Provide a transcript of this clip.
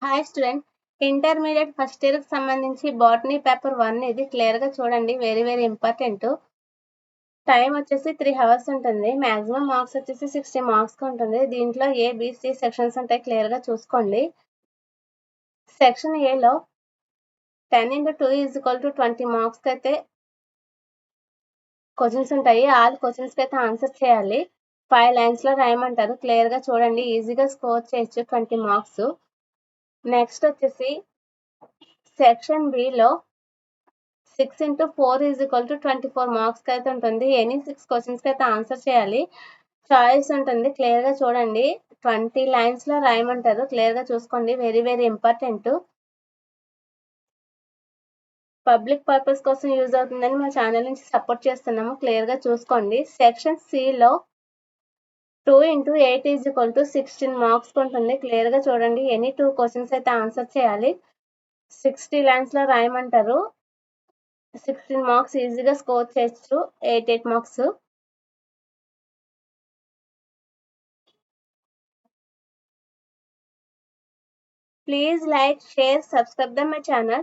Hi student, intermediate first ఇయర్కి సంబంధించి botany paper 1 ఇది క్లియర్గా చూడండి. Very important. టైం వచ్చేసి 3 అవర్స్ ఉంటుంది. మ్యాక్సిమం మార్క్స్ వచ్చేసి 60 మార్క్స్కి ఉంటుంది. దీంట్లో ABC సెక్షన్స్ ఉంటాయి, క్లియర్గా చూసుకోండి. సెక్షన్ ఏలో 10 into 2 = 20 మార్క్స్కి అయితే క్వశ్చన్స్ ఉంటాయి. ఆల్ క్వశ్చన్స్కి అయితే ఆన్సర్ చేయాలి. 5 లైన్స్లో రాయమంటారు, క్లియర్గా చూడండి. ఈజీగా స్కోర్ చేయొచ్చు 20 మార్క్స్. నెక్స్ట్ వచ్చేసి సెక్షన్ బిలో 6 into 4 = 24 మార్క్స్కి అయితే ఉంటుంది. ఎనీ 6 క్వశ్చన్స్కి అయితే ఆన్సర్ చేయాలి. చాయిస్ ఉంటుంది, క్లియర్గా చూడండి. 20 లైన్స్లో రాయమంటారు, క్లియర్గా చూసుకోండి. Very important. పబ్లిక్ పర్పస్ కోసం యూజ్ అవుతుందని మా ఛానల్ నుంచి సపోర్ట్ చేస్తున్నాము, క్లియర్గా చూసుకోండి. సెక్షన్ సిలో 2 into 8 = 16 మార్క్స్కి ఉంటుంది. క్లియర్గా చూడండి. ఎనీ 2 క్వశ్చన్స్ అయితే ఆన్సర్ చేయాలి. 60 లైన్స్లో రాయమంటారు. 16 మార్క్స్ ఈజీగా స్కోర్ చేయొచ్చు. 8 marks. Please like, share, subscribe my channel.